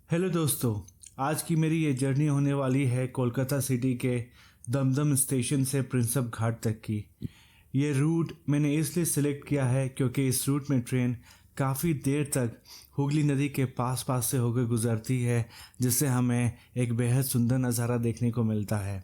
Hello दोस्तों। आज की मेरी ये जर्नी होने वाली है कोलकाता सिटी के दमदम स्टेशन से प्रिंसेप घाट तक की। ये रूट मैंने इसलिए सिलेक्ट किया है क्योंकि इस रूट में ट्रेन काफ़ी देर तक हुगली नदी के पास पास से होकर गुजरती है, जिससे हमें एक बेहद सुंदर नज़ारा देखने को मिलता है।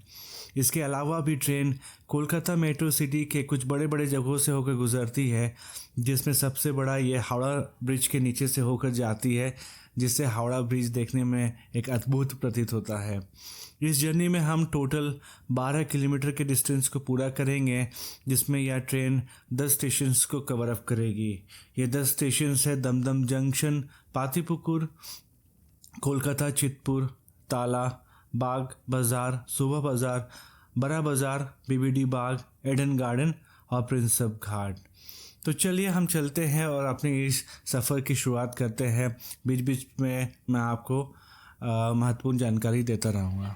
इसके अलावा भी ट्रेन कोलकाता मेट्रो सिटी के कुछ बड़े बड़े जगहों से होकर गुजरती है, जिसमें सबसे बड़ा ये हावड़ा ब्रिज के नीचे से होकर जाती है, जिससे हावड़ा ब्रिज देखने में एक अद्भुत प्रतीत होता है। इस जर्नी में हम टोटल 12 किलोमीटर के डिस्टेंस को पूरा करेंगे, जिसमें यह ट्रेन 10 स्टेशंस को कवर अप करेगी। ये 10 स्टेशंस है दमदम जंक्शन, पातीपुकुर, कोलकाता चितपुर, ताला, बाग बाज़ार, सुबह बाज़ार, बड़ा बाज़ार, बीबीडी बाग, एडन गार्डन और प्रिंसेप घाट। तो चलिए हम चलते हैं और अपने इस सफ़र की शुरुआत करते हैं। बीच बीच में मैं आपको महत्वपूर्ण जानकारी देता रहूँगा।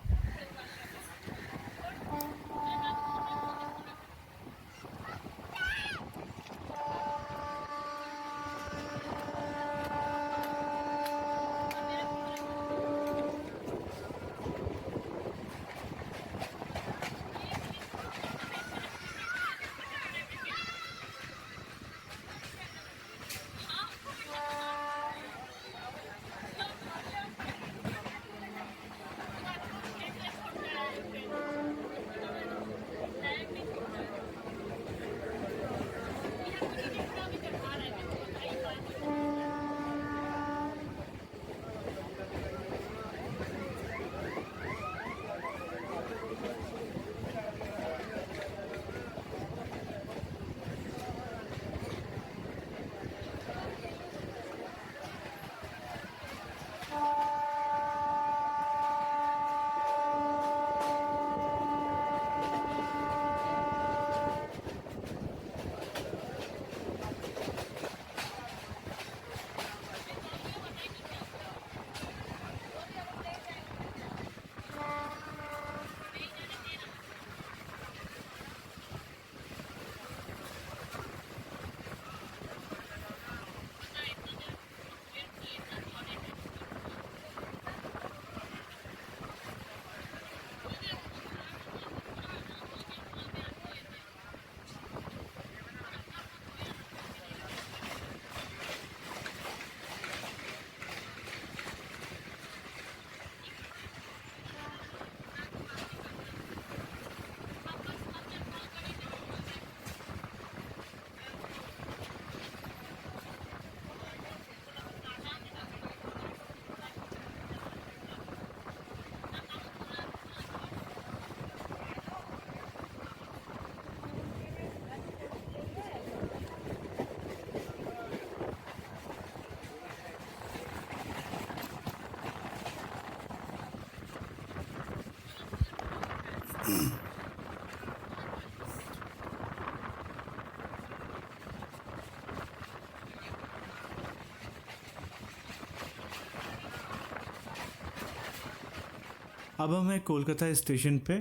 अब हम हैं कोलकाता स्टेशन पे।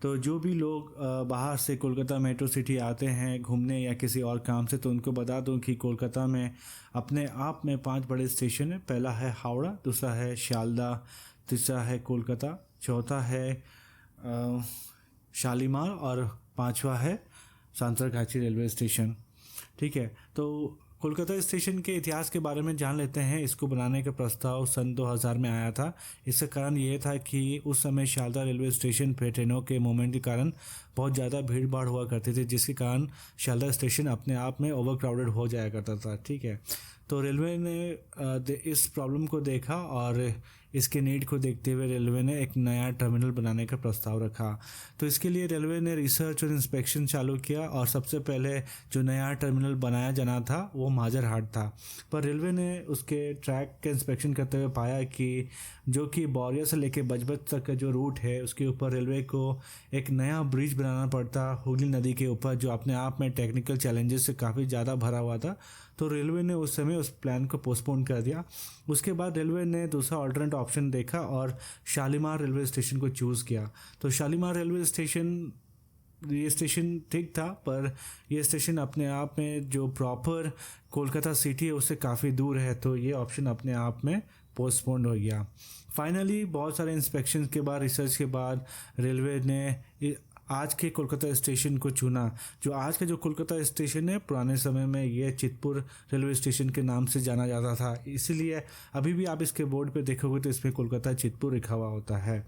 तो जो भी लोग बाहर से कोलकाता मेट्रो सिटी आते हैं घूमने या किसी और काम से, तो उनको बता दूं कि कोलकाता में अपने आप में 5 बड़े स्टेशन हैं। पहला है हावड़ा, दूसरा है शालदा, तीसरा है कोलकाता, चौथा है शालीमार और पांचवा है सांतरगाछी रेलवे स्टेशन। ठीक है, तो कोलकाता स्टेशन के इतिहास के बारे में जान लेते हैं। इसको बनाने का प्रस्ताव सन 2000 में आया था। इसका कारण ये था कि उस समय शारदा रेलवे स्टेशन पे ट्रेनों के मूवमेंट के कारण बहुत ज़्यादा भीड़ भाड़ हुआ करती थी, जिसके कारण शारदा स्टेशन अपने आप में ओवर क्राउडेड हो जाया करता था। ठीक है, तो रेलवे ने इस प्रॉब्लम को देखा और इसके नीड को देखते हुए रेलवे ने एक नया टर्मिनल बनाने का प्रस्ताव रखा। तो इसके लिए रेलवे ने रिसर्च और इंस्पेक्शन चालू किया और सबसे पहले जो नया टर्मिनल बनाया जाना था वो माजरहाट था। पर रेलवे ने उसके ट्रैक का इंस्पेक्शन करते हुए पाया कि जो कि बौरिया से लेके बजबत तक का जो रूट है उसके ऊपर रेलवे को एक नया ब्रिज बनाना पड़ता हुगली नदी के ऊपर, जो अपने आप में टेक्निकल चैलेंजेस से काफ़ी ज़्यादा भरा हुआ था। तो रेलवे ने उस समय उस प्लान को पोस्टपोन कर दिया। उसके बाद रेलवे ने दूसरा ऑल्टरनेट ऑप्शन देखा और शालीमार रेलवे स्टेशन को चूज़ किया। तो शालीमार रेलवे स्टेशन, ये स्टेशन ठीक था, पर ये स्टेशन अपने आप में जो प्रॉपर कोलकाता सिटी है उससे काफ़ी दूर है, तो ये ऑप्शन अपने आप में पोस्टपोन्ड हो गया। फाइनली बहुत सारे इंस्पेक्शन के बाद, रिसर्च के बाद रेलवे ने आज के कोलकाता स्टेशन को चुना। जो आज का जो कोलकाता स्टेशन है, पुराने समय में ये चितपुर रेलवे स्टेशन के नाम से जाना जाता था, इसीलिए अभी भी आप इसके बोर्ड पे देखोगे तो इसमें कोलकाता चितपुर लिखा हुआ होता है।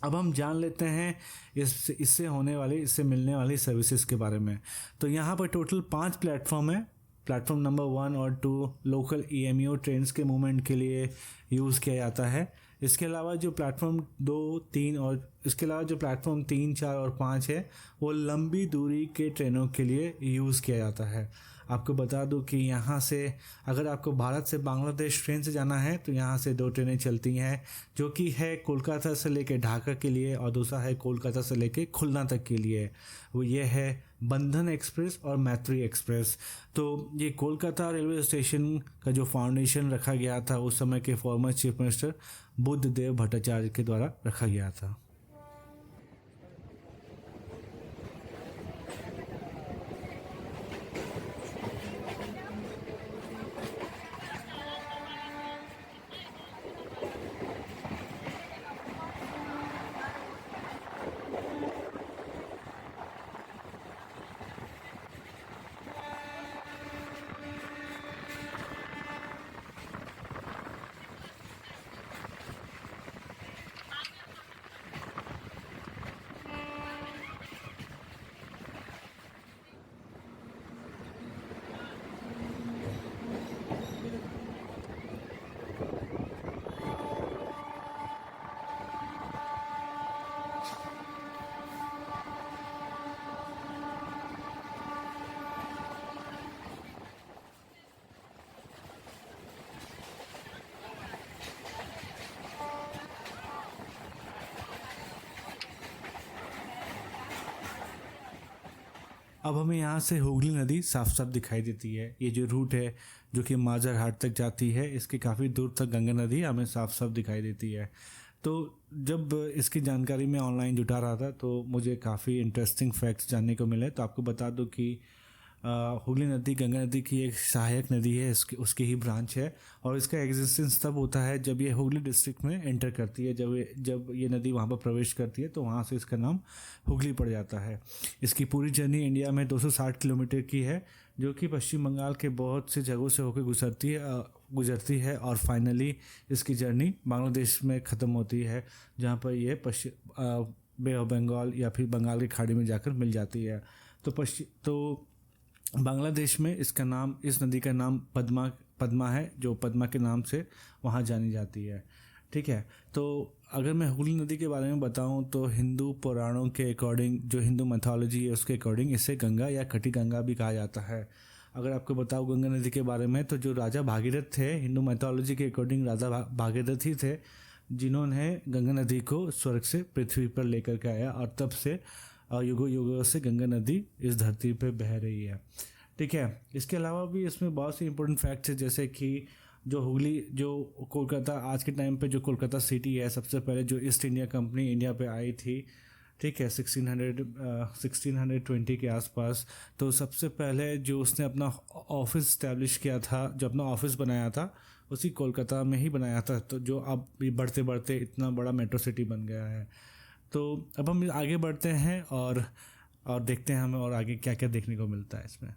अब हम जान लेते हैं इससे मिलने वाली सर्विसेज के बारे में। तो यहाँ पर टोटल 5 प्लेटफॉर्म है। प्लेटफॉर्म नंबर 1 और 2 लोकल EMU ट्रेन्स के मूवमेंट के लिए यूज़ किया जाता है। इसके अलावा जो प्लेटफॉर्म 2, 3 और इसके अलावा जो प्लेटफॉर्म 3, 4 और 5 है वो लंबी दूरी के ट्रेनों के लिए यूज़ किया जाता है। आपको बता दूं कि यहाँ से अगर आपको भारत से बांग्लादेश ट्रेन से जाना है तो यहाँ से 2 ट्रेनें चलती हैं, जो कि है कोलकाता से लेके ढाका के लिए और दूसरा है कोलकाता से लेके खुलना तक के लिए। वो ये है बंधन एक्सप्रेस और मैत्री एक्सप्रेस। तो ये कोलकाता रेलवे स्टेशन का जो फाउंडेशन रखा गया था उस समय के former chief minister Buddhadeb Bhattacharya के द्वारा रखा गया था। अब हमें यहाँ से हुगली नदी साफ साफ दिखाई देती है। ये जो रूट है जो कि माजरहाट तक जाती है, इसके काफ़ी दूर तक गंगा नदी हमें साफ साफ दिखाई देती है। तो जब इसकी जानकारी मैं ऑनलाइन जुटा रहा था तो मुझे काफ़ी इंटरेस्टिंग फैक्ट्स जानने को मिले। तो आपको बता दूं कि हुगली नदी गंगा नदी की एक सहायक नदी है, उसकी ही ब्रांच है और इसका एग्जिस्टेंस तब होता है जब ये हुगली डिस्ट्रिक्ट में एंटर करती है। जब ये नदी वहाँ पर प्रवेश करती है तो वहाँ से इसका नाम हुगली पड़ जाता है। इसकी पूरी जर्नी इंडिया में 260 किलोमीटर की है, जो कि पश्चिम बंगाल के बहुत से जगहों से होकर गुजरती है और फाइनली इसकी जर्नी बांग्लादेश में ख़त्म होती है, जहाँ पर यह बे ऑफ बंगाल या फिर बंगाल की खाड़ी में जाकर मिल जाती है। तो बांग्लादेश में इस नदी का नाम पद्मा है, जो पद्मा के नाम से वहाँ जानी जाती है। ठीक है, तो अगर मैं हुगली नदी के बारे में बताऊं तो हिंदू पुराणों के अकॉर्डिंग, जो हिंदू मैथोलॉजी है उसके अकॉर्डिंग इसे गंगा या कटी गंगा भी कहा जाता है। अगर आपको बताऊं गंगा नदी के बारे में तो जो राजा भागीरथ थे, हिंदू मैथोलॉजी के अकॉर्डिंग राजा भागीरथ ही थे जिन्होंने गंगा नदी को स्वर्ग से पृथ्वी पर लेकर के आया और तब से युगों युगों से गंगा नदी इस धरती पे बह रही है। ठीक है, इसके अलावा भी इसमें बहुत सी इंपॉर्टेंट फैक्ट्स है, जैसे कि जो कोलकाता आज के टाइम पे जो कोलकाता सिटी है, सबसे पहले जो ईस्ट इंडिया कंपनी इंडिया पे आई थी, ठीक है, 1620 के आसपास। तो सबसे पहले जो उसने अपना ऑफिस इस्टेब्लिश किया था, जो अपना ऑफिस बनाया था उसी कोलकाता में ही बनाया था, तो जो अब बढ़ते बढ़ते इतना बड़ा मेट्रो सिटी बन गया है। तो अब हम आगे बढ़ते हैं और देखते हैं हमें और आगे क्या क्या देखने को मिलता है इसमें।